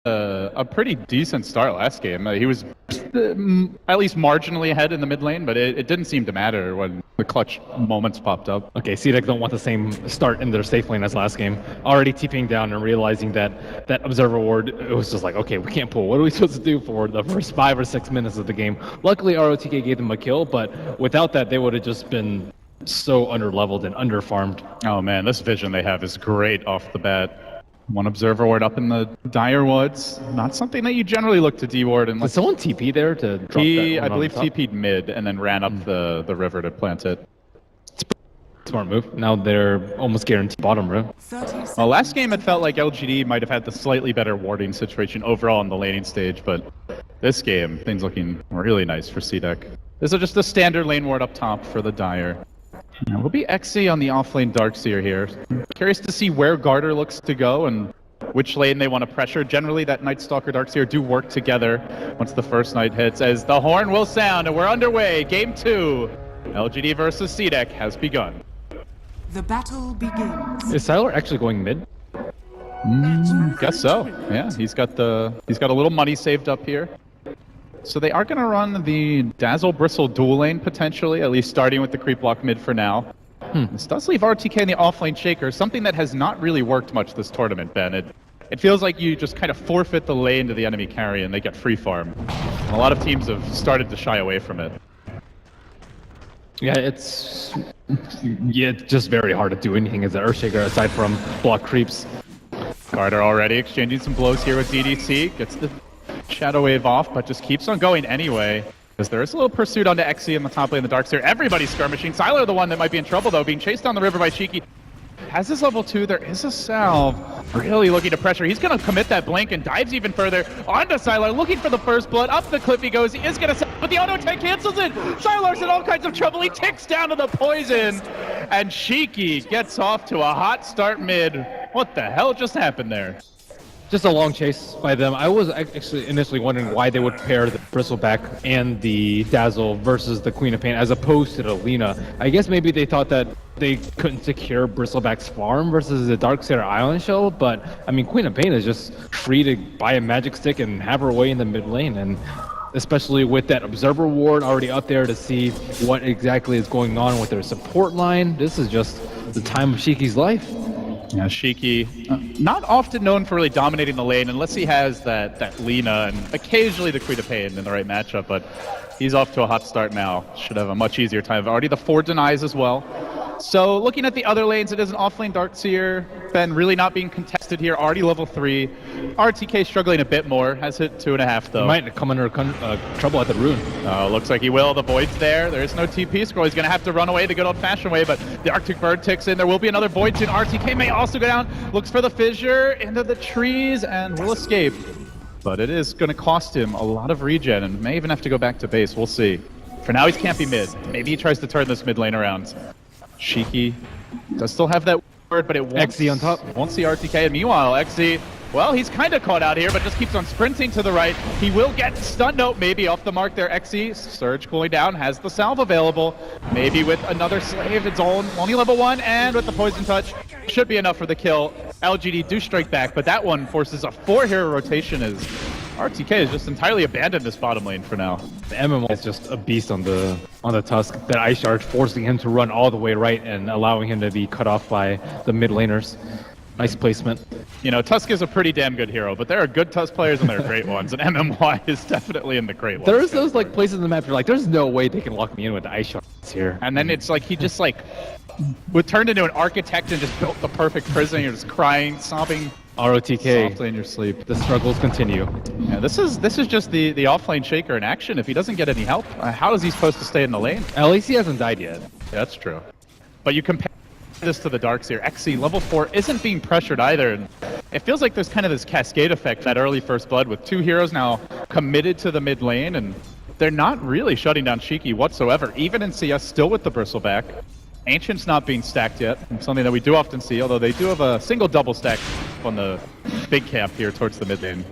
a pretty decent start last game. He was at least marginally ahead in the mid lane, but it didn't seem to matter when the clutch moments popped up. Okay, CDEC don't want the same start in their safe lane as last game. Already TPing down and realizing that that Observer Ward, it was just like, okay, we can't pull. What are we supposed to do for the first 5 or 6 minutes of the game? Luckily, ROTK gave them a kill, but without that, they would have just been so underleveled and underfarmed. Oh man, this vision they have is great off the bat. One Observer Ward up in the dire woods. Not something that you generally look to D-ward. Did someone TP there to drop that? I believe TP'd mid and then ran up the river to plant it. Smart move. Now they're almost guaranteed bottom row. Well, last game it felt like LGD might have had the slightly better warding situation overall in the laning stage, but this game, things looking really nice for CDEC. This is just a standard lane ward up top for the dire. Now, we'll be Xe on the offlane Darkseer here. Curious to see where Garter looks to go and which lane they want to pressure. Generally, that Night Stalker Darkseer do work together once the first night hits, as the horn will sound and we're underway. Game 2, LGD versus CDEC has begun. The battle begins. Is Siler actually going mid? Guess so. Yeah, he's got a little money saved up here. So they are going to run the Dazzle Bristle dual lane potentially, at least starting with the creep block mid for now. This does leave RTK in the offlane Shaker, something that has not really worked much this tournament, Ben. It feels like you just kind of forfeit the lane to the enemy carry and they get free farm. And a lot of teams have started to shy away from it. Yeah, it's just very hard to do anything as an Earthshaker aside from block creeps. Carter already exchanging some blows here with DDC, gets the Shadow Wave off, but just keeps on going anyway. Because there is a little pursuit onto Xe in the top lane of the Darkseer. Everybody's skirmishing. Siler the one that might be in trouble though, being chased down the river by Shiki. Has his level 2, there is a salve. Really looking to pressure. He's going to commit that blink and dives even further onto Siler, looking for the first blood. Up the cliff he goes. He is going to, but the auto attack cancels it. Siler's in all kinds of trouble. He ticks down to the poison. And Shiki gets off to a hot start mid. What the hell just happened there? Just a long chase by them. I was actually initially wondering why they would pair the Bristleback and the Dazzle versus the Queen of Pain as opposed to the Lina. I guess maybe they thought that they couldn't secure Bristleback's farm versus the Darkseer Island Shell, but I mean, Queen of Pain is just free to buy a magic stick and have her way in the mid lane, and especially with that Observer Ward already up there to see what exactly is going on with their support line. This is just the time of Shiki's life. Yeah, Shiki, not often known for really dominating the lane unless he has that Lina and occasionally the Queen of Pain in the right matchup, but he's off to a hot start now. Should have a much easier time. Already the 4 denies as well. So looking at the other lanes, it is an offlane Darkseer. Ben really not being contested here, already level 3. RTK struggling a bit more, has hit 2.5 though. He might come under trouble at the rune. Looks like he will. The Void's there. There is no TP scroll. He's going to have to run away the good old-fashioned way, but the Arctic Bird ticks in. There will be another Void soon. RTK may also go down. Looks for the fissure into the trees and will escape. But it is going to cost him a lot of regen and may even have to go back to base. We'll see. For now, he's camping mid. Maybe he tries to turn this mid lane around. Shiki does still have that word, but it won't, Xe on top. Won't see RTK. And meanwhile, Xe, well, he's kind of caught out here, but just keeps on sprinting to the right. He will get stun. Nope, maybe off the mark there. Xe, Surge cooling down, has the salve available. Maybe with another slave, it's only level 1, and with the poison touch, should be enough for the kill. LGD do strike back, but that one forces a 4-hero rotation as RTK has just entirely abandoned this bottom lane for now. The MMO is just a beast on the Tusk. That Ice Charge forcing him to run all the way right and allowing him to be cut off by the mid laners. Nice placement. You know, Tusk is a pretty damn good hero, but there are good Tusk players and there are great ones, and MMY is definitely in the great ones. There's those like places in the map you're like, there's no way they can lock me in with the Ice Charge here. And then it's like he just like turned into an architect and just built the perfect prison. You're just crying, sobbing. ROTK. Softly in your sleep. The struggles continue. Yeah, this is just the offlane Shaker in action. If he doesn't get any help, how is he supposed to stay in the lane? At least he hasn't died yet. Yeah, that's true. But you compare this to the Darkseer. Xe, level 4, isn't being pressured either. And it feels like there's kind of this cascade effect, that early first blood, with 2 heroes now committed to the mid lane, and they're not really shutting down Shiki whatsoever, even in CS, still with the Bristleback. Ancient's not being stacked yet, something that we do often see, although they do have a single double stack on the big camp here towards the mid lane.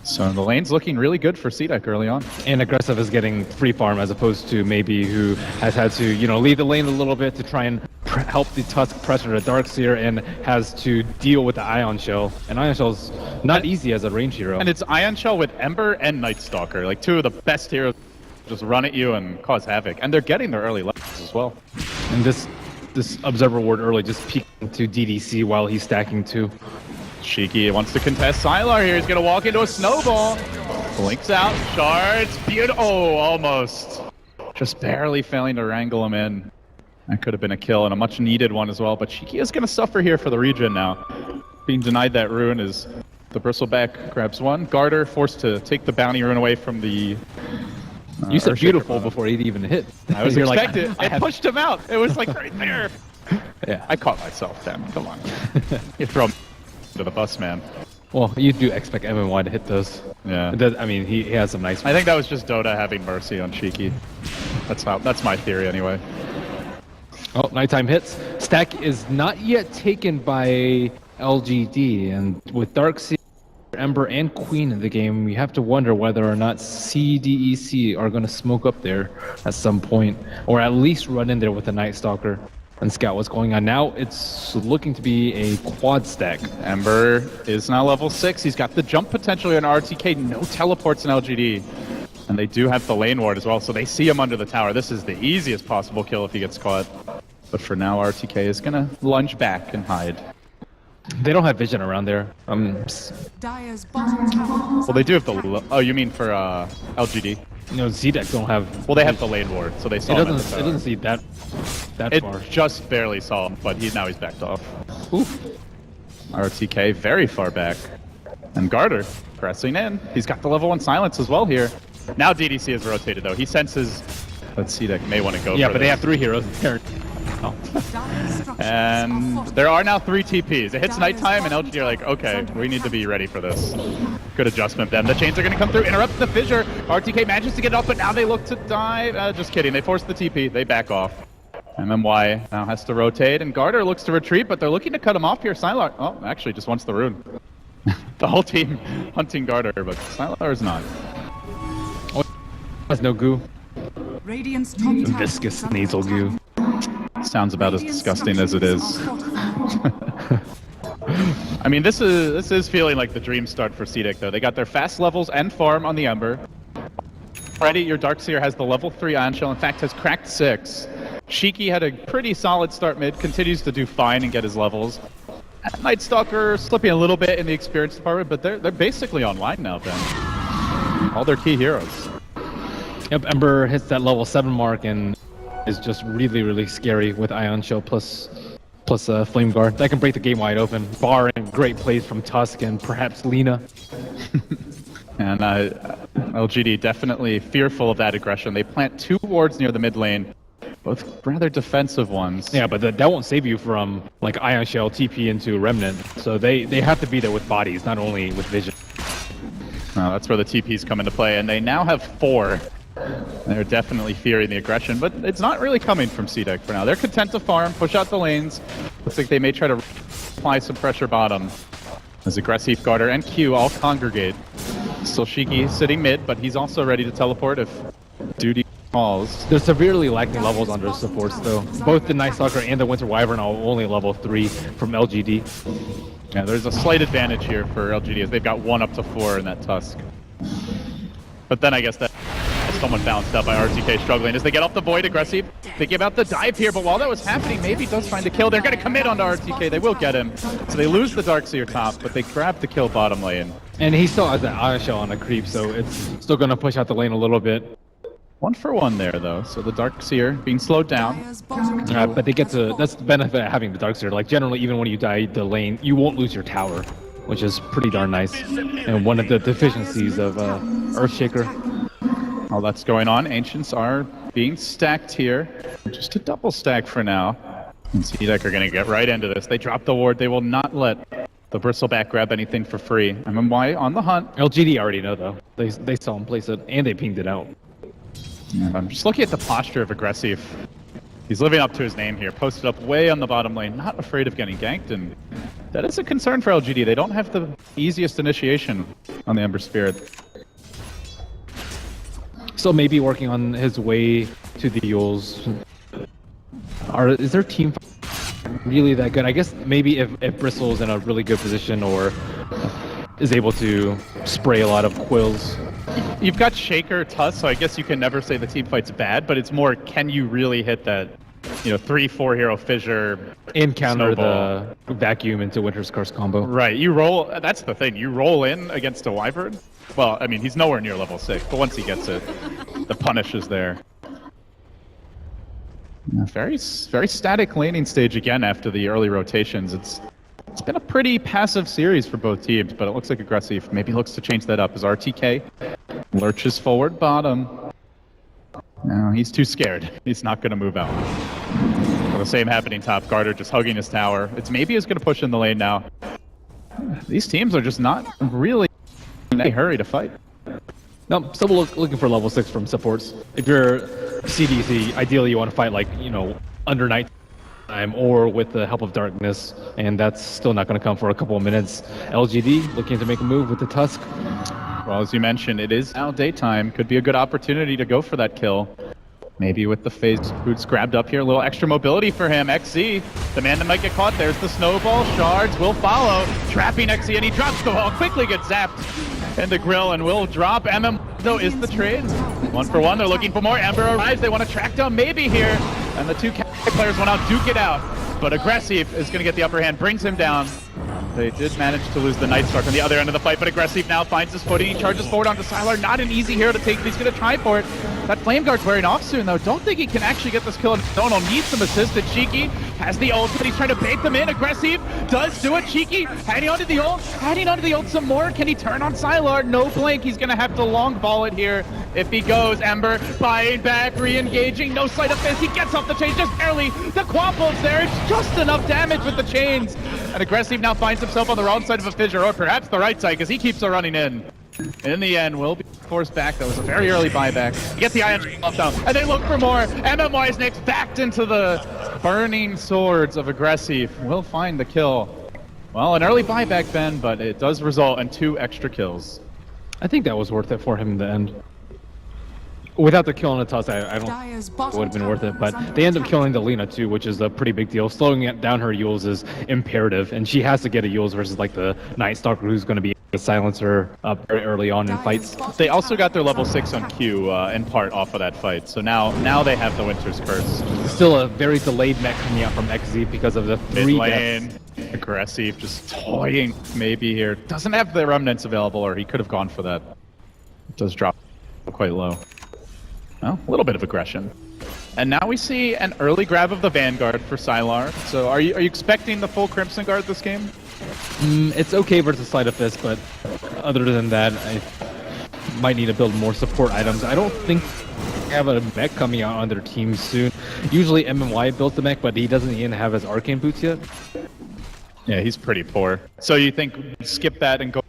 So the lane's looking really good for CDEC early on. And Aggressive is getting free farm as opposed to maybe who has had to, lead the lane a little bit to try and help the Tusk pressure the Darkseer and has to deal with the Ion Shell. And Ion Shell's not easy as a range hero. And it's Ion Shell with Ember and Night Stalker, like two of the best heroes just run at you and cause havoc. And they're getting their early levels as well. And this Observer Ward early just peeking to DDC while he's stacking too. Shiki wants to contest Sylar here. He's going to walk into a snowball. Blinks out, shards, beautiful. Oh, almost. Just barely failing to wrangle him in. That could have been a kill and a much needed one as well. But Shiki is going to suffer here for the regen now. Being denied that rune is the Bristleback grabs one. Garter forced to take the bounty rune away from the... you said beautiful before he'd even hit. I was expecting like, I pushed him out. It was like right there. Yeah. I caught myself, damn. Come on. You throw him to the bus, man. Well, you do expect MNY to hit those. Yeah. I mean, he has some nice... I think that was just Dota having mercy on Shiki. That's my theory anyway. Oh, nighttime hits. Stack is not yet taken by LGD, and with Darkseer, Ember, and Queen in the game, we have to wonder whether or not CDEC are going to smoke up there at some point, or at least run in there with a Night Stalker and scout what's going on. Now it's looking to be a quad stack. Ember is now level 6. He's got the jump potentially on RTK. No teleports in LGD. And they do have the lane ward as well, so they see him under the tower. This is the easiest possible kill if he gets caught. But for now, RTK is going to lunge back and hide. They don't have vision around there. Dire's bottom tower. Well, they do have the... Oh, you mean for LGD? No, CDEC don't have... Well, they have the lane ward, so they saw him at the tower. It doesn't see that far. It just barely saw him, but now he's backed off. Oof. RTK very far back. And Garter pressing in. He's got the level 1 silence as well here. Now DDC is rotated though. He senses that CDEC may want to go yeah, for but this. they have 3 heroes. Oh. And there are now 3 TPs. It hits nighttime and LG are like, okay, we need to be ready for this. Good adjustment then. The chains are going to come through, interrupt the fissure. RTK manages to get up, but now they look to dive. Just kidding. They force the TP. They back off. MMY now has to rotate, and Garter looks to retreat, but they're looking to cut him off here. Sylar, oh, actually just wants the rune. The whole team hunting Garter, but Sylar is not. Oh, has no goo. Radiant's top tower Viscous nasal goo. Sounds about as disgusting as it is. I mean, this is feeling like the dream start for CDEC though. They got their fast levels and farm on the Ember. Already, your Darkseer has the level 3 Ion Shell. In fact, has cracked 6. Shiki had a pretty solid start mid, continues to do fine and get his levels. Night Stalker slipping a little bit in the experience department, but they're basically online now, Ben. All their key heroes. Yep, Ember hits that level 7 mark and is just really, really scary with Ion Shell plus Flame Guard. That can break the game wide open, barring great plays from Tusk and perhaps Lina. And LGD definitely fearful of that aggression. They plant 2 wards near the mid lane, both rather defensive ones. Yeah, but that won't save you from like Ion Shell, TP into Remnant. So they have to be there with bodies, not only with vision. That's where the TPs come into play, and they now have 4. They're definitely fearing the aggression, but it's not really coming from CDEC for now. They're content to farm, push out the lanes. Looks like they may try to apply some pressure bottom as Aggressive, Garter, and Q all congregate. Still Shiki sitting mid, but he's also ready to teleport if duty calls. They're severely lacking levels under supports though. Both the Night Stalker and the Winter Wyvern are only level 3 from LGD. Yeah, there's a slight advantage here for LGD as they've got 1 up to 4 in that Tusk. But then I guess that somewhat bounced up by RTK struggling as they get off the Void Aggressive. They give out the dive here, but while that was happening, maybe does find a kill. They're going to commit onto RTK. They will get him. So they lose the Darkseer top, but they grab the kill bottom lane. And he still has that Ion Shell on a creep, so it's still going to push out the lane a little bit. 1 for 1 there, though. So the Darkseer being slowed down. But they get to, that's the benefit of having the Darkseer. Like generally, even when you die the lane, you won't lose your tower, which is pretty darn nice. And one of the deficiencies of Earthshaker. All that's going on. Ancients are being stacked here. Just a double stack for now. And CDEC are going to get right into this. They drop the ward. They will not let the Bristleback grab anything for free. MMY on the hunt. LGD already know though. They saw him place it and they pinged it out. I'm just looking at the posture of Aggressive. He's living up to his name here. Posted up way on the bottom lane. Not afraid of getting ganked. And that is a concern for LGD. They don't have the easiest initiation on the Ember Spirit. So maybe working on his way to the Yules. Is there team really that good. I guess maybe if Bristle's in a really good position or is able to spray a lot of quills. You've got Shaker, Tuss, so I guess you can never say the team fight's bad, but it's more, can you really hit that, 3-4 hero fissure And counter snowball? the vacuum into Winter's Curse combo. Right, you roll, that's the thing, you roll in against a Wyvern. Well, I mean, he's nowhere near level 6, but once he gets it, the punish is there. Yeah, very static laning stage again after the early rotations. It's been a pretty passive series for both teams, but it looks like Aggressive maybe looks to change that up as RTK lurches forward bottom. No, he's too scared. He's not going to move out. Well, the same happening top. Garter just hugging his tower. It's maybe he's going to push in the lane now. These teams are just not really in a hurry to fight. No, still looking for level 6 from supports. If you're CDEC, ideally you want to fight under night time or with the help of darkness, and that's still not going to come for a couple of minutes. LGD looking to make a move with the Tusk. Well, as you mentioned, it is now daytime. Could be a good opportunity to go for that kill. Maybe with the phase boots grabbed up here, a little extra mobility for him. XZ, the man that might get caught. There's the snowball. Shards will follow. Trapping XZ, and he drops the wall. Quickly gets zapped in the grill and will drop. though, is the trade. 1 for 1, they're looking for more. Ember arrives, they want to track down maybe here. And the 2 players want to duke it out. But Aggressive is going to get the upper hand, brings him down. They did manage to lose the Nightstalk on the other end of the fight, but Aggressive now finds his footing. He charges forward onto Sylar. Not an easy hero to take, but he's going to try for it. That Flame Guard's wearing off soon, though. Don't think he can actually get this kill. Dono needs some assistance. Cheeky has the ult, but he's trying to bait them in. Aggressive does do it. Cheeky hanging onto the ult some more. Can he turn on Sylar? No blink. He's going to have to long ball it here if he goes. Ember buying back, re-engaging. No sleight of fist. He gets off the chains just barely. The Quapple's there. It's just enough damage with the chains. And Aggressive now finds himself on the wrong side of a fissure, or perhaps the right side, because he keeps on running in. In the end, will be forced back. That was a very early buyback. Get the iron off down, and they look for more. MMY's next, backed into the burning swords of Aggressive. Will find the kill. Well, an early buyback, Ben, but it does result in 2 extra kills. I think that was worth it for him in the end. Without the kill on the toss, I don't Dyer's it bottom would have been worth tower it, but is under they end up attack. killing the Lina too, which is a pretty big deal. Slowing it down her Yules is imperative, and she has to get a Yules versus like the Night Stalker, who's going to be a silencer up very early on in Dyer's fights. bottom They also got their tower level is 6 on under Q in part off of that fight. So now they have the Winter's Curse. Still a very delayed mech coming out from XZ because of the Mid 3 lane, deaths. Aggressive, just toying maybe here. Doesn't have the remnants available, or he could have gone for that. It does drop quite low. Well, a little bit of aggression. And now we see an early grab of the Vanguard for Sylar. So are you expecting the full Crimson Guard this game? It's okay versus Sleight of Fist, but other than that, I might need to build more support items. I don't think they have a mech coming out on their team soon. Usually MMY builds the mech, but he doesn't even have his Arcane Boots yet. Yeah, he's pretty poor. So you think skip that and go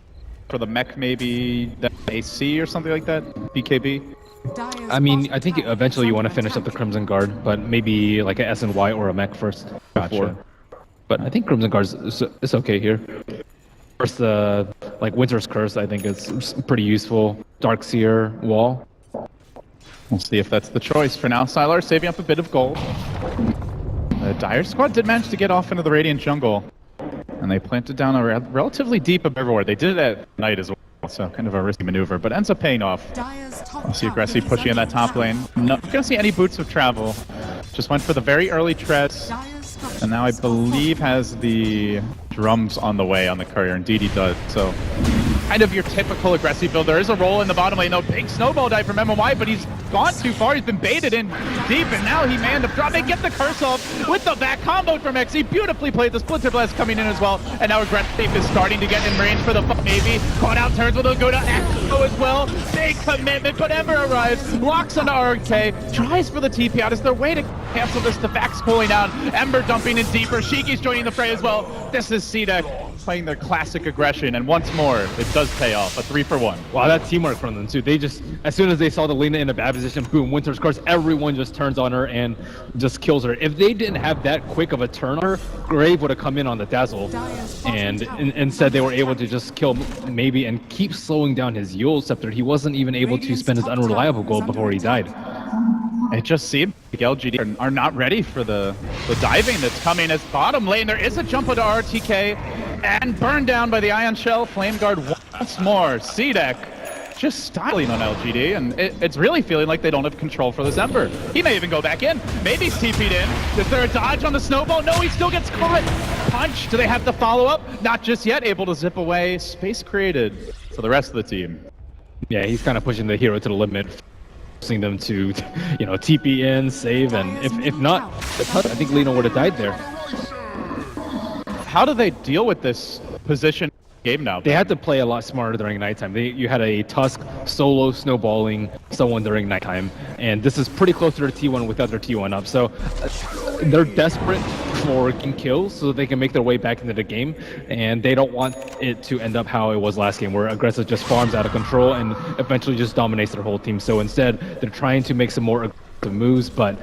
for the mech, maybe the AC or something like that? BKB? Dyer's I mean, bottom I think tower eventually is you want to under finish up the attack. Crimson Guard, but maybe like a SNY or a mech first. Gotcha. But I think Crimson Guard is okay here. First, like Winter's Curse, I think is pretty useful. Darkseer wall. We'll see if that's the choice. For now, Sylar saving up a bit of gold. The Dire Squad did manage to get off into the Radiant Jungle. And they planted down a relatively deep everywhere. They did it at night as well, so kind of a risky maneuver, but ends up paying off. Dyer's top We'll see tower Aggressive is pushing in under that top attack. lane. Not gonna see any boots of travel. Just went for the very early treads. Dyer's structures And now I are believe has the drums on the way on the courier. Indeed he does. So kind of your typical Aggressive build. There is a roll in the bottom lane. No big snowball dive from MMY, but he's gone too far. He's been baited in deep, and now he may end up dropping. Get the curse off with the back combo from XZ. Beautifully played. The Splinter Blast coming in as well. And now Aggressive is starting to get in range for the maybe. Caught out turns with a go to Echo as well. Big commitment, but Ember arrives. Locks onto RK. Tries for the TP out. Is there a way to cancel this? The back's pulling out. Ember dumping in deeper. Shiki's joining the fray as well. This is CDEC playing their classic aggression, and once more, it does pay off. A 3 for 1. Wow, that teamwork from them too. They just, as soon as they saw the Lina in a bad position, boom, Winter's Curse, everyone just turns on her and just kills her. If they didn't have that quick of a turn on her, Grave would have come in on the Dazzle. And instead they were able to just kill maybe and keep slowing down his Yule Scepter. He wasn't even able to spend his unreliable gold before he died. It just seems like LGD are not ready for the diving that's coming as bottom lane. There is a jump onto RTK and burned down by the Ion Shell. Flame Guard once more. CDEC just styling on LGD, and it's really feeling like they don't have control for this Ember. He may even go back in. Maybe he's TP'd in. Is there a dodge on the snowball? No, he still gets caught. Punch. Do they have the follow-up? Not just yet. Able to zip away. Space created for the rest of the team. Yeah, he's kind of pushing the hero to the limit, forcing them to, you know, TP in, save, and if not, I think Lino would have died there. How do they deal with this position game now? They had to play a lot smarter during nighttime. You had a Tusk solo snowballing someone during nighttime, and this is pretty close to their T1 without their T1 up. So they're desperate for getting kills so that they can make their way back into the game, and they don't want it to end up how it was last game, where Aggressive just farms out of control and eventually just dominates their whole team. So instead, they're trying to make some more aggressive moves, but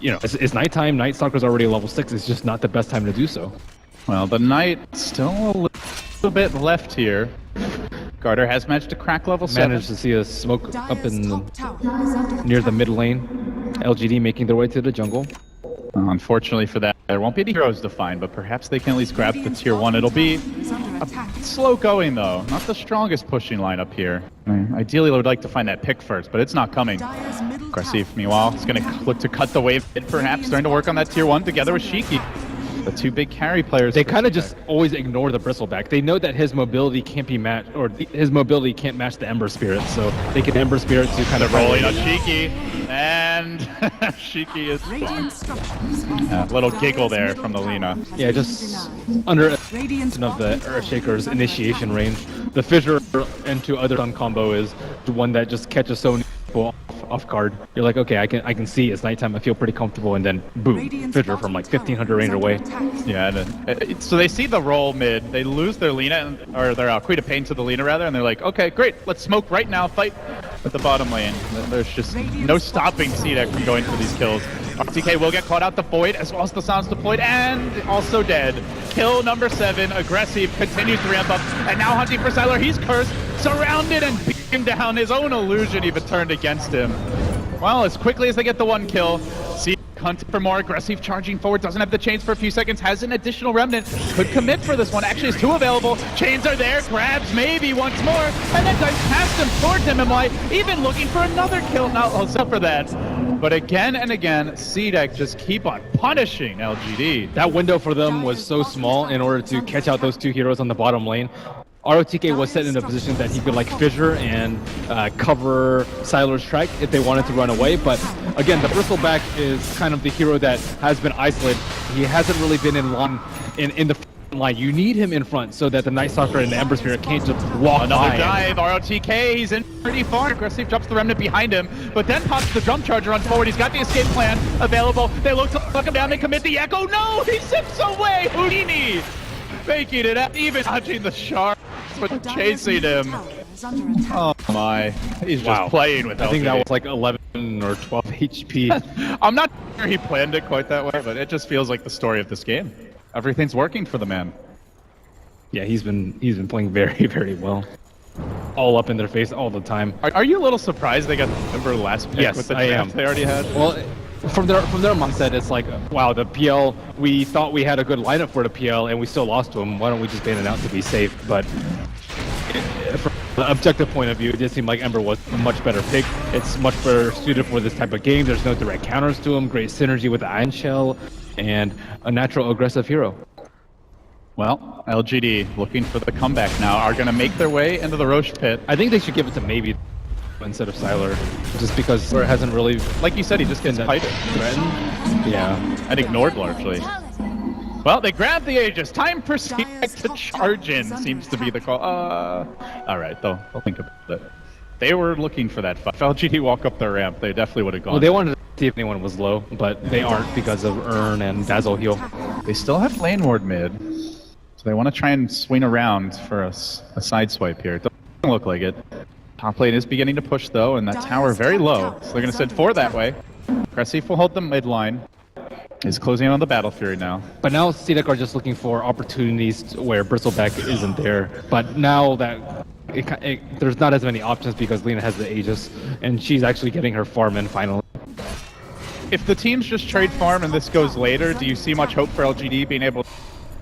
you know, it's nighttime. Night Stalker's already level 6. It's just not the best time to do so. Well, the Knight still a little bit left here. Carter has managed to crack level 7. Managed to see a smoke up in the, near the mid lane. LGD making their way to the jungle. Unfortunately for that, there won't be any heroes to find, but perhaps they can at least grab the tier 1. It'll be slow going though, not the strongest pushing lineup here. Ideally, I would like to find that pick first, but it's not coming. Aggressive, meanwhile, is going to look to cut the wave mid, perhaps, starting to work on that tier 1 together with Shiki. The two big carry players. They kind of just always ignore the Bristleback. They know that his mobility can't be matched, or his mobility can't match the Ember Spirit, so they can Ember Spirit to kind of rolling on Shiki, and Shiki is little giggle there from the Lina. Yeah, just under of the Earthshaker's initiation range. The Fissure into other stun combo is the one that just catches so many people off guard. You're like, okay, I can see it's nighttime. I feel pretty comfortable, and then boom, Fissure from like 1500 range away. Yeah, and so they see the roll mid. They lose their Lina, or their Queen of Pain to the Lina rather, and they're like, okay, great, let's smoke right now. Fight at the bottom lane. There's just no stopping CDEC from going for these kills. RTK will get caught out the Void as well as the Sounds deployed, and also dead. Kill number 7. Aggressive continues to ramp up, and now hunting for Siler. He's cursed, surrounded, and beamed down. His own illusion even turned against him. Well, as quickly as they get the 1 kill, CDEC hunting for more. Aggressive charging forward, doesn't have the chains for a few seconds, has an additional remnant, could commit for this one. Actually, has 2 available. Chains are there, grabs maybe once more, and then dives past him towards MMY, even looking for another kill. Not also for that. But again and again, CDEC just keep on punishing LGD. That window for them was so small in order to catch out those 2 heroes on the bottom lane. ROTK was set in a position that he could like Fissure and cover Siler's track if they wanted to run away, but again, the Bristleback is kind of the hero that has been isolated. He hasn't really been in the line. You need him in front so that the Night Stalker and the Ember Spirit can't just walk Another by dive, ROTK, he's in pretty far. Aggressive drops the remnant behind him, but then pops the jump charger on forward. He's got the escape plan available. They look to lock him down, they commit the echo. No, he zips away. Houdini faking it out, even dodging the shark, but chasing him. Oh my, he's just playing with LGD. I think that was like 11 or 12 HP. I'm not sure he planned it quite that way, but it just feels like the story of this game. Everything's working for the man. Yeah, he's been playing very, very well. All up in their face all the time. Are you a little surprised they got the Ember last pick with the draft they already had? Well, from their mindset, it's like, wow, the PL, we thought we had a good lineup for the PL and we still lost to them. Why don't we just ban it out to be safe? But from the objective point of view, it did seem like Ember was a much better pick. It's much better suited for this type of game. There's no direct counters to him, great synergy with the Iron Shell, and a natural aggressive hero. Well, LGD looking for the comeback now are going to make their way into the Roche pit. I think they should give it to maybe instead of Siler, just because it hasn't really, like you said, he just gets piped, threatened. Yeah, and ignored largely. Well, they grab the Aegis. Time for CDEC to charge in seems to be the call. All right, they'll think about it. They were looking for that fight. If LGD walk up the ramp, they definitely would have gone. Well, they wanted to see if anyone was low, but they aren't because of Urn and Dazzle heal. They still have lane ward mid, so they want to try and swing around for a side swipe here. It doesn't look like it. Top lane is beginning to push though, and that tower very low, so they're going to send 4 that way. Aggressive will hold the mid line. Is closing in on the Battle Fury now. But now CDEC are just looking for opportunities where Bristleback isn't there. But now that there's not as many options because Lina has the Aegis, and she's actually getting her farm in finally. if the teams just trade farm and this goes later, do you see much hope for LGD being able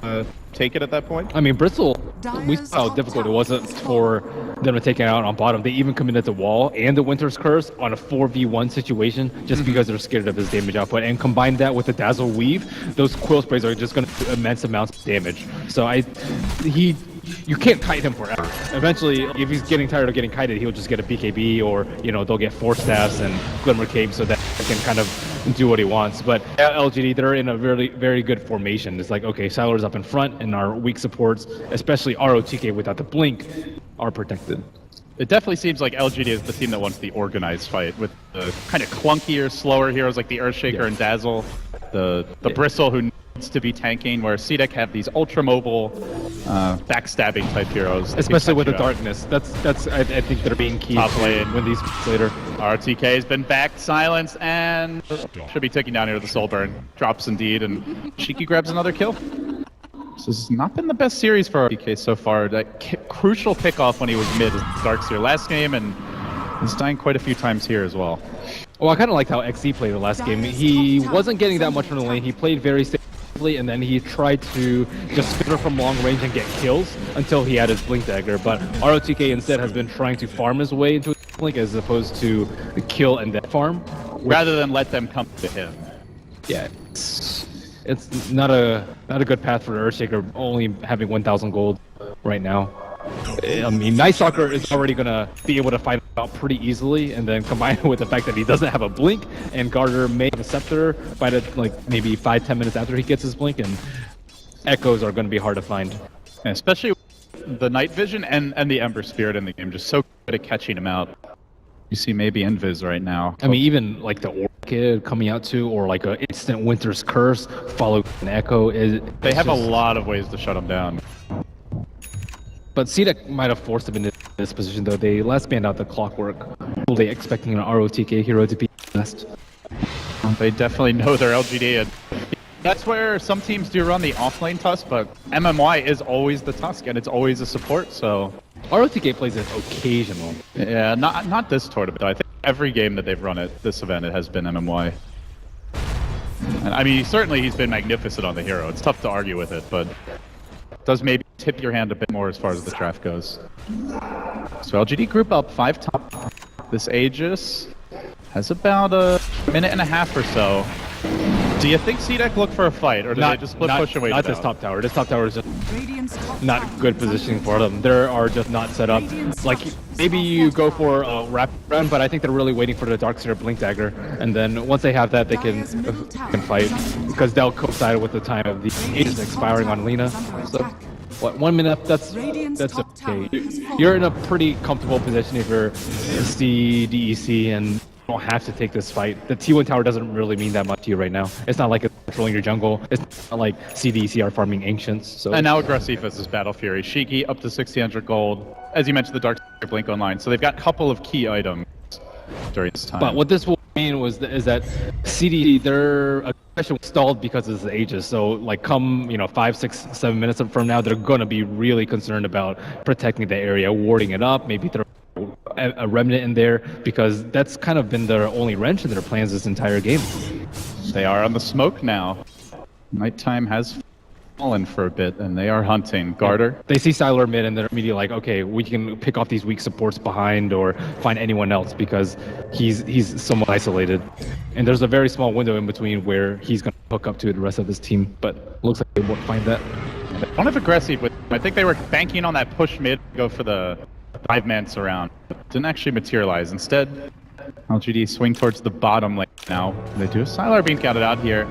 to take it at that point? I mean, Bristol, we saw how difficult it was for them to take it out on bottom. They even committed the wall and the Winter's Curse on a 4v1 situation just because they're scared of his damage output. And combine that with the Dazzle Weave, those Quill Sprays are just going to do immense amounts of damage. So you can't kite him forever. Eventually, if he's getting tired of getting kited, he'll just get a BKB, or they'll get Force Staffs and Glimmer Cape so that he can kind of do what he wants. But at LGD, they're in a very, very good formation. It's like, okay, Siler's up in front, and our weak supports, especially ROTK without the blink, are protected. It definitely seems like LGD is the team that wants the organized fight with the kind of clunkier, slower heroes like the Earthshaker and Dazzle, the Bristle who needs to be tanking, where CDEC have these ultra mobile, backstabbing type heroes. Especially with the darkness. That's I think they're being key Top to lane. win these later. RTK has been backed, silenced, and should be taking down here with the Soul Burn. Drops indeed, and Shiki grabs another kill. This has not been the best series for RTK so far. That crucial pickoff when he was mid is Darkseer last game, and he's dying quite a few times here as well. Well, I kind of liked how XC played the last game. He wasn't getting that much from the lane. He played very safely, and then he tried to just spitter from long range and get kills until he had his Blink Dagger. But ROTK instead has been trying to farm his way into his Blink as opposed to kill and then farm. Rather than let them come to him. Yeah, it's not a good path for Earthshaker, only having 1,000 gold right now. I mean, Night Stalker is already going to be able to fight out pretty easily, and then combine it with the fact that he doesn't have a blink, and Garter may have a scepter by maybe 5-10 minutes after he gets his blink, and echoes are going to be hard to find. And especially the Night Vision and the Ember Spirit in the game, just so good at catching him out. You see maybe Invis right now. I mean, even like the Orchid coming out too, or like a instant Winter's Curse followed an Echo. They have a lot of ways to shut him down. But CDEC might have forced him into this position, though. They last banned out the Clockwork. Were they expecting an ROTK hero to be best? They definitely know their LGD. And that's where some teams do run the offlane Tusk, but MMY is always the Tusk, and it's always a support, so... ROTK plays it occasionally. Yeah, not this tournament, though. I think every game that they've run at this event, it has been MMY. And I mean, certainly he's been magnificent on the hero. It's tough to argue with it, but... does maybe tip your hand a bit more as far as the draft goes. So LGD group up 5 top. This Aegis has about a minute and a half or so. Do you think CDEC look for a fight, or do they just split push away? Not this top tower. This top tower is just Radiant's top not tower good positioning for them. They are just not set up. Like, maybe you go for a rapid run, but I think they're really waiting for the Darkseer Blink Dagger. And then once they have that, they can fight, because they'll coincide with the time of the Aegis expiring on Lina. So, what, 1 minute? That's okay. You're in a pretty comfortable position if you're CDEC and don't have to take this fight. The T1 tower doesn't really mean that much to you right now. It's not like it's controlling your jungle. It's not like CDEC are farming Ancients. So. And now Aggressivus is Battle Fury. Shiki up to 1,600 gold. As you mentioned, the Dark Blink online. So they've got a couple of key items during this time. But what this will mean is that CDEC, their aggression was stalled because of the Aegis. So like come 5, 6, 7 minutes from now, they're going to be really concerned about protecting the area, warding it up, maybe throw a remnant in there, because that's kind of been their only wrench in their plans this entire game. They are on the smoke now. Nighttime has fallen for a bit, and they are hunting. Garter. They see Siler mid, and they're immediately like, okay, we can pick off these weak supports behind or find anyone else, because he's somewhat isolated. And there's a very small window in between where he's going to hook up to the rest of his team, but looks like they won't find that. They don't have aggressive with. I think they were banking on that push mid to go for the 5-man surround. Didn't actually materialize. Instead, LGD swing towards the bottom lane now. They do. Sylar being counted out here.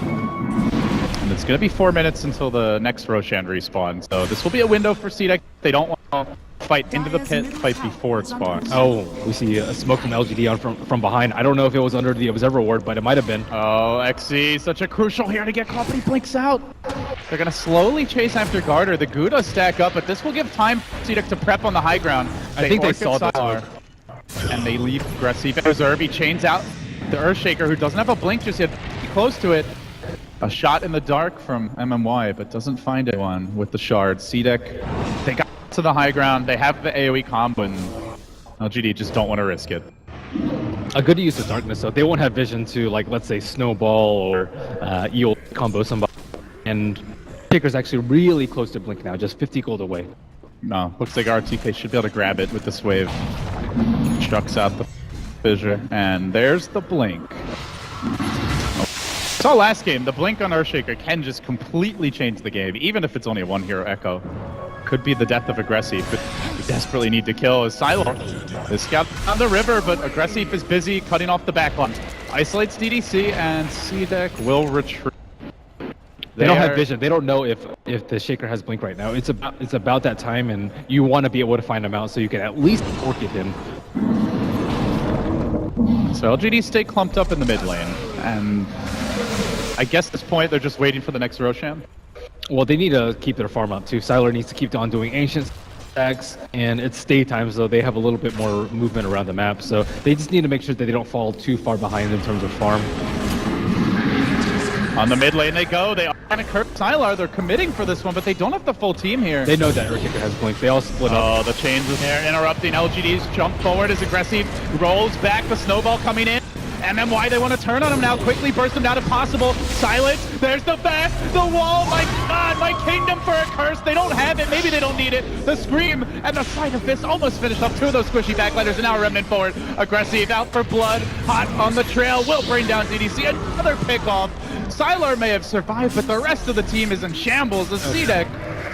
And it's going to be 4 minutes until the next Roshan respawn. So this will be a window for CDEC. They don't want to fight into the pit, fight before it spawns. Oh, we see a smoke from LGD from behind. I don't know if it was under the Observer Ward, but it might have been. Oh, XC, such a crucial here to get caught, but he blinks out. They're going to slowly chase after Garter. The Gouda stack up, but this will give time for CDEC to prep on the high ground. I think they saw that. And they leave aggressive. Reserve, he chains out the Earthshaker, who doesn't have a blink just yet. Close to it. A shot in the dark from MMY, but doesn't find anyone with the shard. CDEC, they got to the high ground. They have the AoE combo, and LGD just don't want to risk it. A good use of darkness, though. They won't have vision to, like, let's say, snowball or eel combo somebody. And Shaker's actually really close to Blink now, just 50 gold away. No, looks like RTK should be able to grab it with this wave. Chucks out the fissure, and there's the Blink. Saw last game, the Blink on Earthshaker can just completely change the game, even if it's only a one hero echo. Could be the death of Aggressive, but we desperately need to kill as Silo is scout on the river, but Aggressive is busy cutting off the backline. Isolates DDC, and CDEC will retreat. They don't have vision. They don't know if the Shaker has Blink right now. It's about that time, and you want to be able to find him out so you can at least orchid him. So LGD stay clumped up in the mid lane, and I guess at this point they're just waiting for the next Roshan. Well, they need to keep their farm up too. Sylar needs to keep on doing ancient stacks, and it's daytime, so they have a little bit more movement around the map. So they just need to make sure that they don't fall too far behind in terms of farm. On the mid lane they go. They are going to curb Sylar. They're committing for this one, but they don't have the full team here. They know that Earthshaker has Blink. They all split up. Oh, the chains is there, interrupting LGD's jump forward as Aggressive rolls back. The snowball coming in. MMY, they want to turn on him now. Quickly burst him down if possible. Silence. There's the back. The wall. My God, my kingdom for a curse. They don't have it. Maybe they don't need it. The scream and the sight of fist almost finished up two of those squishy backliners, and now a remnant forward. Aggressive out for blood. Hot on the trail. Will bring down DDC. Another pickoff. Sylar may have survived, but the rest of the team is in shambles as CDEC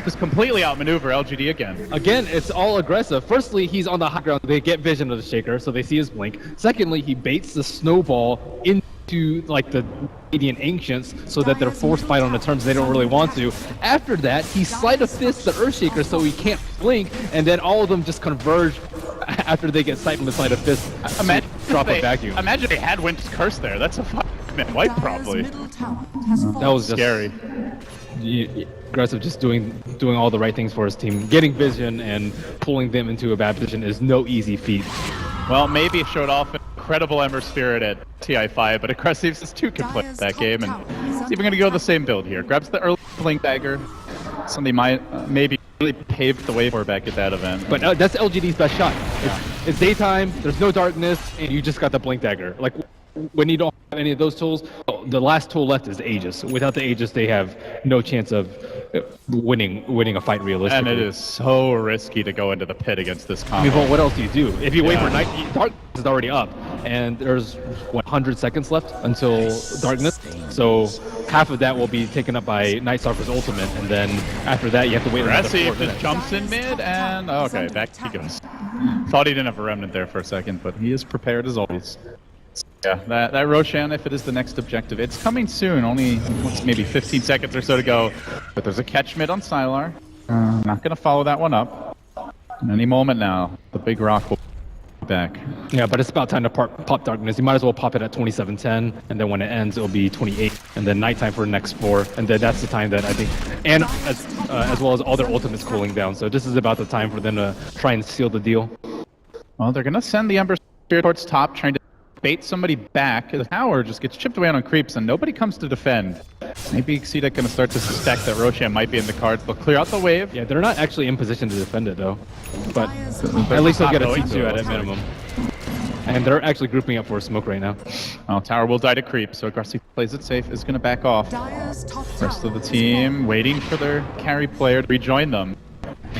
just completely outmaneuver LGD again. Again, it's all aggressive. Firstly, he's on the high ground. They get vision of the Shaker, so they see his Blink. Secondly, he baits the snowball into like the Radiant Ancients so that they're forced fight on the terms they don't really want to. After that, he sleight of fist the Earthshaker so he can't Blink, and then all of them just converge after they get sight from the sleight of fist. Imagine drop a vacuum. Imagine they had Winter's Curse there. That's a fucking wipe probably. That was just scary. Aggressive just doing all the right things for his team. Getting vision and pulling them into a bad position is no easy feat. Well, maybe it showed off incredible Ember Spirit at TI5, but Aggressive is too complete that game, and he's even going to go the same build here. Grabs the early Blink Dagger. Something might maybe really paved the way for back at that event. But that's LGD's best shot. It's daytime, there's no darkness, and you just got the Blink Dagger. Like, when you don't have any of those tools, the last tool left is the Aegis. Without the Aegis, they have no chance of winning a fight realistically. And it is so risky to go into the pit against this combo. I mean, well, what else do you do? If you wait for night, darkness is already up, and there's 100 seconds left until darkness. So half of that will be taken up by Night Stalker's ultimate, and then after that, you have to wait another 4 minutes. Just jumps in mid, and okay, back he goes. Thought he didn't have a remnant there for a second, but he is prepared as always. Yeah, that Roshan, if it is the next objective, it's coming soon. Only maybe 15 seconds or so to go. But there's a catch mid on Sylar. Not going to follow that one up. Any moment now, the big rock will be back. Yeah, but it's about time to pop darkness. You might as well pop it at 27:10, and then when it ends, it'll be 28, and then nighttime for the next 4, and then that's the time that I think, and as well as all their ultimates cooling down. So this is about the time for them to try and seal the deal. Well, they're going to send the Ember Spirit towards top, trying to bait somebody back. The tower just gets chipped away on creeps, and nobody comes to defend. Maybe CDEC going to start to suspect that Roshan might be in the cards. They'll clear out the wave. Yeah, they're not actually in position to defend it, though. But at least they'll get a T2 at minimum. And they're actually grouping up for a smoke right now. Well, tower will die to creep, so Aggressive plays it safe, is going to back off. Rest of the team waiting for their carry player to rejoin them.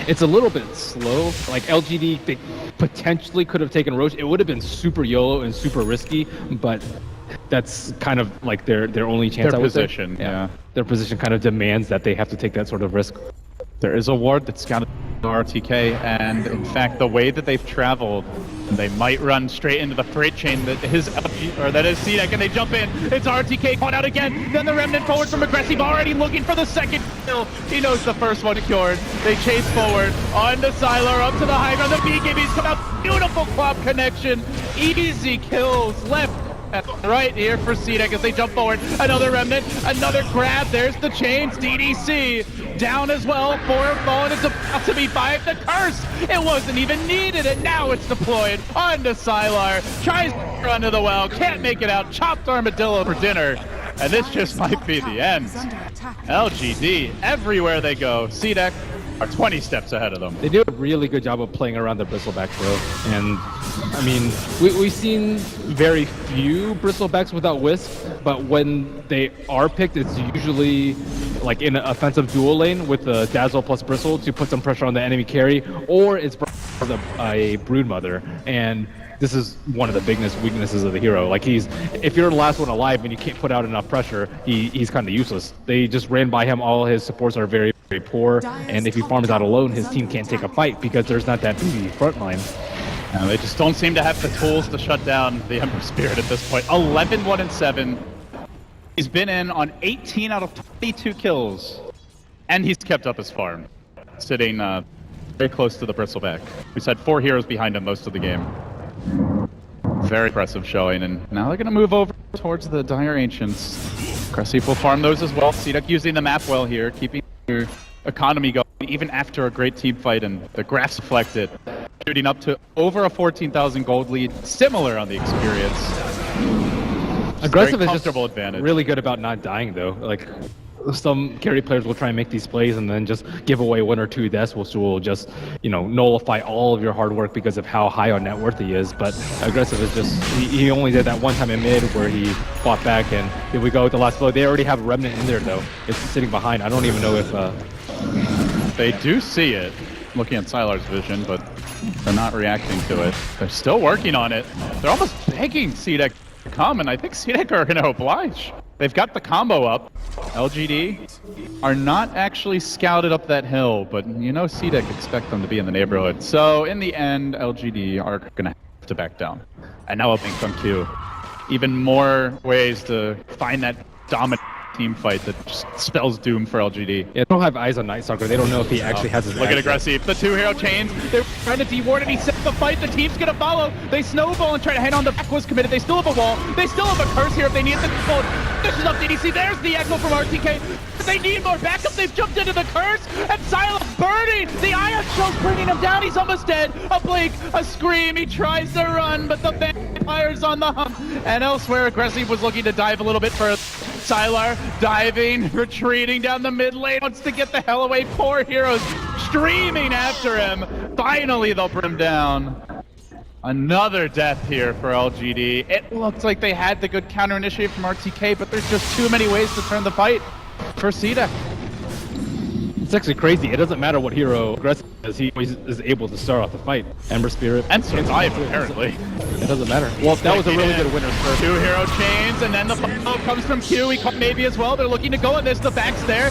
It's a little bit slow. Like LGD, they potentially could have taken Roche. It would have been super YOLO and super risky, but that's kind of like their only chance. Their position, yeah. Their position kind of demands that they have to take that sort of risk. There is a ward that's got to RTK, and in fact, the way that they've traveled, they might run straight into the freight chain that is CDEC, and they jump in. It's RTK caught out again. Then the remnant forward from Aggressive, already looking for the second kill. He knows the first one secured. They chase forward onto Sylar, up to the high ground. The BKBs come out. Beautiful Quap connection. Easy kills left. Right here for CDEC as they jump forward. Another remnant, another grab. There's the chains. DDC down as well. 4 fallen. It's about to be 5. The curse. It wasn't even needed, and now it's deployed onto Sylar. Tries to run to the well. Can't make it out. Chopped armadillo for dinner. And this just might be the end. LGD everywhere they go. CDEC are 20 steps ahead of them. They do a really good job of playing around the bristleback though, and I mean we've seen very few bristlebacks without wisp, but when they are picked, it's usually like in an offensive dual lane with the dazzle plus bristle to put some pressure on the enemy carry, or it's a broodmother, and this is one of the biggest weaknesses of the hero. Like if you're the last one alive and you can't put out enough pressure, he's kind of useless. They just ran by him. All his supports are very, very poor, and if he farms out alone, his team can't take a fight because there's not that easy front line. They just don't seem to have the tools to shut down the Ember Spirit at this point. 11-1-7. He's been in on 18 out of 22 kills, and he's kept up his farm, sitting very close to the bristleback. He's had 4 heroes behind him most of the game. Very impressive showing, and now they're going to move over towards the Dire Ancients. Aggressive will farm those as well. CDEC using the map well here, keeping their economy going even after a great team fight, and the graphs reflected. Shooting up to over a 14,000 gold lead, similar on the experience. Aggressive is just advantage. Really good about not dying though. Like some carry players will try and make these plays and then just give away 1 or 2 deaths, which will just, you know, nullify all of your hard work because of how high on net worth he is. But Aggressive is just, he only did that one time in mid where he fought back, and here we go with the last blow. They already have a Remnant in there though. It's sitting behind. I don't even know if... They do see it, looking at Sylar's vision, but they're not reacting to it. They're still working on it. They're almost begging CDEC to come, and I think CDEC are going to oblige. They've got the combo up. LGD are not actually scouted up that hill, but you know CDEC expect them to be in the neighborhood. So in the end, LGD are going to have to back down. And now opening from Q. Even more ways to find that dominant team fight that just spells doom for LGD. Yeah, they don't have eyes on Night Stalker. They don't know if he actually has his Look at Aggressive. The 2 hero chains. They're trying to deward and he set the fight. The team's going to follow. They snowball and try to head on. The back was committed. They still have a wall. They still have a curse here if they need the control. This is up DDC. There's the echo from RTK. They need more backup. They've jumped into the curse. And Silence burning. The Ion Shell's bringing him down. He's almost dead. A blink, a scream. He tries to run, but the vampire's on the hump. And elsewhere, Aggressive was looking to dive a little bit further. Sylar diving, retreating down the mid lane, wants to get the hell away. Poor heroes streaming after him. Finally, they'll bring him down. Another death here for LGD. It looked like they had the good counter initiative from RTK, but there's just too many ways to turn the fight for CDEC. It's actually crazy. It doesn't matter what hero Aggressive is, he always is able to start off the fight. Ember Spirit. And survive, apparently. It doesn't matter. Well, that was a really good winner. 2 hero chains, and then the follow comes from Q. He caught maybe as well. They're looking to go on this. The back's there.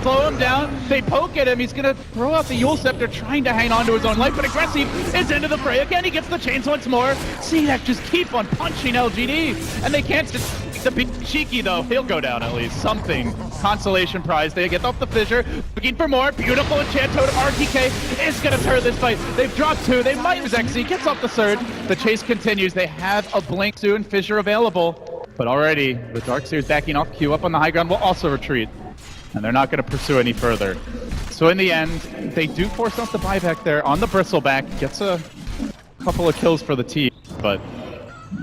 Slow him down. They poke at him. He's going to throw out the Yule Scepter, trying to hang on to his own life, but Aggressive is into the fray again. He gets the chains once more. CDEC just keep on punching LGD, and they can't just the big cheeky though. He'll go down at least. Something. Consolation prize. They get off the fissure. Looking for more. Beautiful enchant totem. RTK is going to turn this fight. They've dropped 2. They might lose XC. Gets off the surge. The chase continues. They have a blink soon. Fissure available. But already, the Darkseer's backing off. Q up on the high ground will also retreat. And they're not going to pursue any further. So in the end, they do force out the buyback there on the Bristleback. Gets a couple of kills for the team, but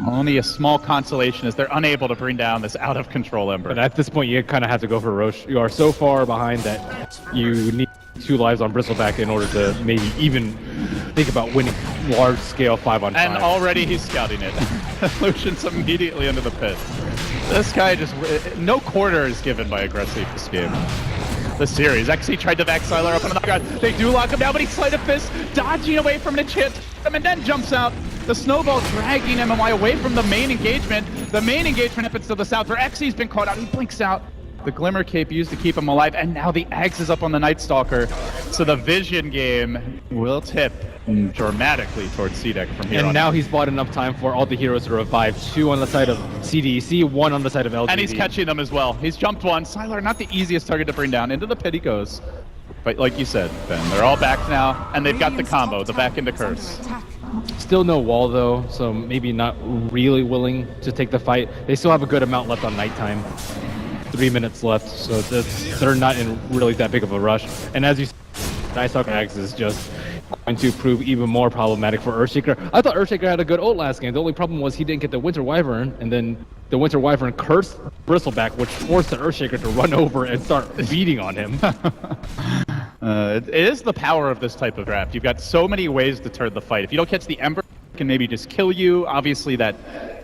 only a small consolation as they're unable to bring down this out-of-control Ember. But at this point, you kind of have to go for Roche. You are so far behind that you need 2 lives on Bristleback in order to maybe even think about winning large-scale 5-on-5. And already he's scouting it. Lucian's immediately into the pit. This guy just... No quarter is given by Aggressive this game. The series. XC tried to back Sylar up on the ground. They do lock him down, but he sleight of fist, dodging away from the chip, and then jumps out. The snowball dragging him away from the main engagement. The main engagement happens to the south, where XC's been caught out. He blinks out. The Glimmer Cape used to keep him alive, and now the Axe is up on the Night Stalker. So the Vision game will tip dramatically towards CDEC from here on. And now he's bought enough time for all the heroes to revive. 2 on the side of CDEC, 1 on the side of LGD. And he's catching them as well. He's jumped 1. Sylar, not the easiest target to bring down. Into the pit he goes. But like you said, Ben, they're all back now, and they've got the combo, the back into curse. Still no wall though, so maybe not really willing to take the fight. They still have a good amount left on nighttime. 3 minutes left, so they're not in really that big of a rush. And as you said, Night Stalker Axe is just going to prove even more problematic for Earthshaker. I thought Earthshaker had a good ult last game. The only problem was he didn't get the Winter Wyvern, and then the Winter Wyvern cursed Bristleback, which forced the Earthshaker to run over and start beating on him. It is the power of this type of draft. You've got so many ways to turn the fight. If you don't catch the Ember, it can maybe just kill you. Obviously, that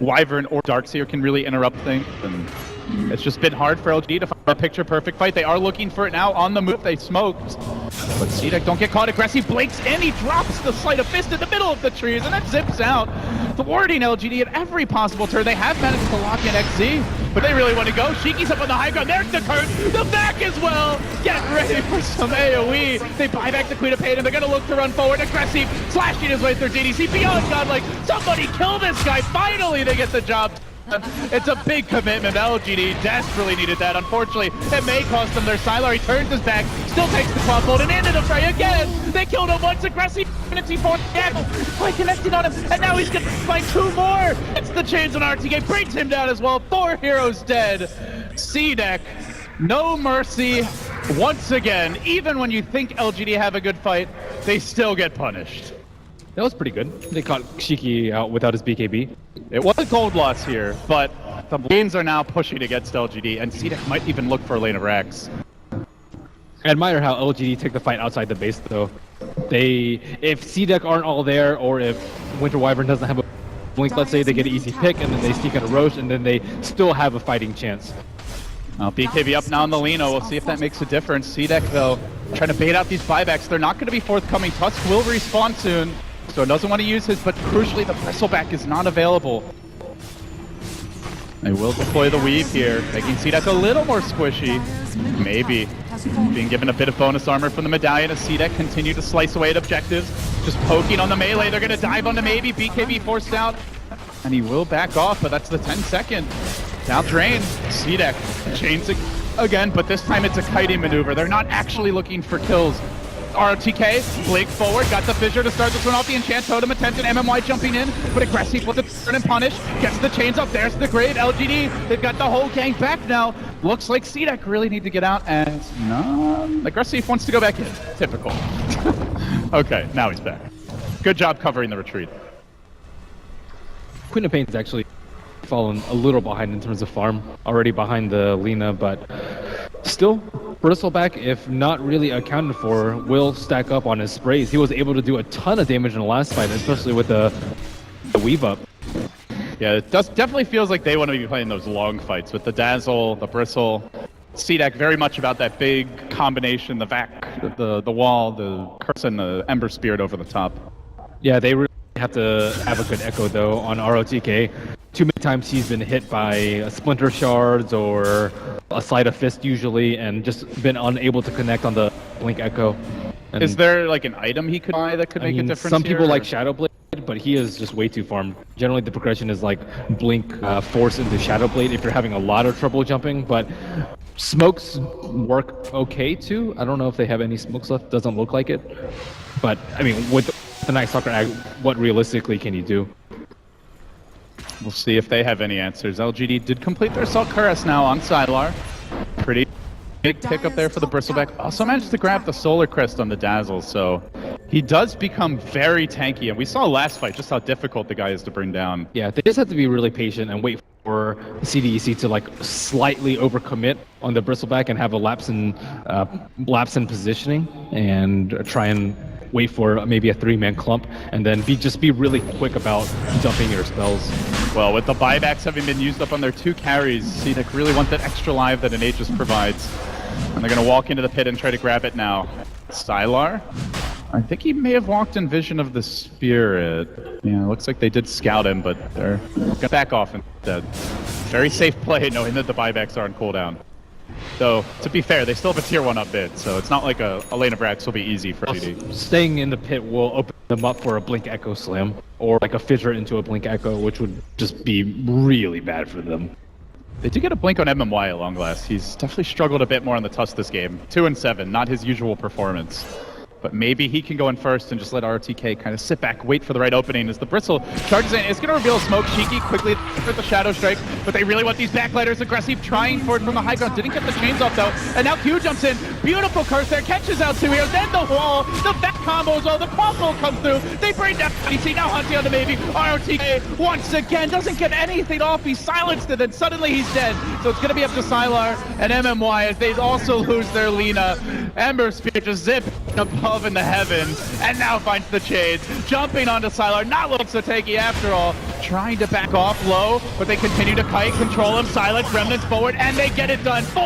Wyvern or Darkseer can really interrupt things. And it's just been hard for LGD to find a picture-perfect fight. They are looking for it now on the move. They smoked. But CDEC don't get caught. Aggressive blinks in. He drops the Sleight of Fist in the middle of the trees, and then zips out, thwarting LGD at every possible turn. They have managed to lock in XZ, but they really want to go. Shiki's up on the high ground. There's the curse. The back as well. Get ready for some AoE. They buy back the Queen of Pain, and they're going to look to run forward. Aggressive, slashing his way through DDC. Beyond godlike. Somebody kill this guy. Finally, they get the job. It's a big commitment. LGD desperately needed that. Unfortunately, it may cost them their Sylar. He turns his back, still takes the club hold, and into the fray again. They killed him once. Aggressive Infinity Force tackle. Play connected on him, and now he's going to fight two more. It's the chains on RTK. Brings him down as well. 4 heroes dead. CDEC, no mercy. Once again, even when you think LGD have a good fight, they still get punished. That was pretty good. They caught Shiki out without his BKB. It was a gold loss here, but the lanes are now pushing against LGD, and CDEC might even look for a lane of Rax. I admire how LGD take the fight outside the base, though. If CDEC aren't all there, or if Winter Wyvern doesn't have a blink, let's say they get an easy pick, and then they sneak on a Roche, and then they still have a fighting chance. BKB up now on the Lino. We'll see if that makes a difference. CDEC, though, trying to bait out these buybacks. They're not going to be forthcoming. Tusk will respawn soon. So doesn't want to use his, but crucially the bristleback is not available. They will deploy the weave here, making CDEC a little more squishy. Maybe. Being given a bit of bonus armor from the medallion as CDEC continue to slice away at objectives. Just poking on the melee. They're going to dive onto maybe. BKB forced out. And he will back off, but that's the 10-second. Now drain. CDEC chains it again, but this time it's a kiting maneuver. They're not actually looking for kills. RTK, blink forward, got the fissure to start this one off. The enchant totem attention, MMY jumping in, but aggressive with the turn and punish, gets the chains up. There's the grade. LGD, they've got the whole gang back now. Looks like CDEC really need to get out, and no, aggressive wants to go back in. Typical. Okay, now he's back. Good job covering the retreat. Queen of Pain's actually fallen a little behind in terms of farm, already behind the Lina, but still, Bristleback, if not really accounted for, will stack up on his sprays. He was able to do a ton of damage in the last fight, especially with the weave up. Yeah, it definitely feels like they want to be playing those long fights with the Dazzle, the Bristle. CDEC very much about that big combination, the Vac, the wall, the Curse, and the Ember Spirit over the top. Yeah, they really have to have a good echo, though, on ROTK. Too many times he's been hit by splinter shards or a sleight of fist usually, and just been unable to connect on the blink echo. And is there like an item he could buy that could make a difference? Some people here, like Shadowblade, but he is just way too farmed. Generally, the progression is like blink, force into Shadowblade if you're having a lot of trouble jumping. But smokes work okay too. I don't know if they have any smokes left. Doesn't look like it. But I mean, with the Night Stalker Ag, what realistically can you do? We'll see if they have any answers. LGD did complete their Assault Cuirass now on Sylar. Pretty big pickup there for the Bristleback. Also managed to grab the Solar Crest on the Dazzle, so he does become very tanky. And we saw last fight just how difficult the guy is to bring down. Yeah, they just have to be really patient and wait for CDEC to like slightly overcommit on the Bristleback and have a lapse in positioning and try and wait for maybe a 3-man clump, and then just be really quick about dumping your spells. Well, with the buybacks having been used up on their 2 carries, CDEC really want that extra life that an Aegis provides. And they're going to walk into the pit and try to grab it now. Sylar? I think he may have walked in Vision of the Spirit. Yeah, looks like they did scout him, but they're going to back off instead. Very safe play knowing that the buybacks are on cooldown. Though, to be fair, they still have a tier 1 up bid, so it's not like a lane of Rax will be easy for GD. Staying in the pit will open them up for a Blink Echo Slam, or like a Fissure into a Blink Echo, which would just be really bad for them. They did get a blink on MMY at long last. He's definitely struggled a bit more on the Tusk this game. 2-7, not his usual performance. But maybe he can go in first and just let RTK kind of sit back, wait for the right opening as the Bristle charges in. It's going to reveal Smoke. Shiki quickly for the Shadow Strike, but they really want these backlighters. Aggressive, trying for it from the high ground. Didn't get the chains off though. And now Q jumps in. Beautiful curse there. Catches out 2 heroes. Then the wall. The back combos. Oh, the combo comes through. They bring down DC. Now hunting on the maybe. RTK once again doesn't get anything off. He's silenced and then suddenly he's dead. So it's going to be up to Sylar and MMY as they also lose their Lina. Ember Spear just zipping above in the heavens, and now finds the Shades, jumping onto Sylar, not looking so tanky after all, trying to back off low, but they continue to kite, control him, silence, remnants forward, and they get it done. 4,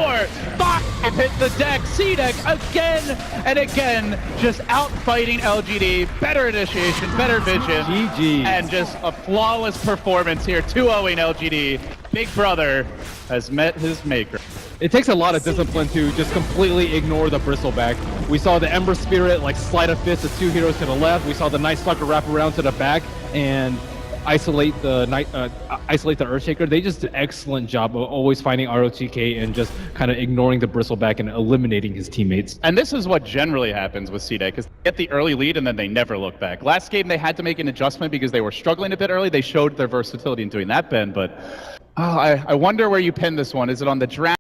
5 hit the deck, CDEC again and again, just outfighting LGD, better initiation, better vision, GG. and just a flawless performance here, 2-0ing LGD. Big Brother has met his maker. It takes a lot of discipline to just completely ignore the Bristleback. We saw the Ember Spirit like sleight of fist the 2 heroes to the left. We saw the Night Stalker wrap around to the back and isolate the Earthshaker. They just did an excellent job of always finding ROTK and just kind of ignoring the Bristleback and eliminating his teammates. And this is what generally happens with CDEC, because they get the early lead and then they never look back. Last game they had to make an adjustment because they were struggling a bit early. They showed their versatility in doing that, Ben, but I wonder where you pin this one. Is it on the draft?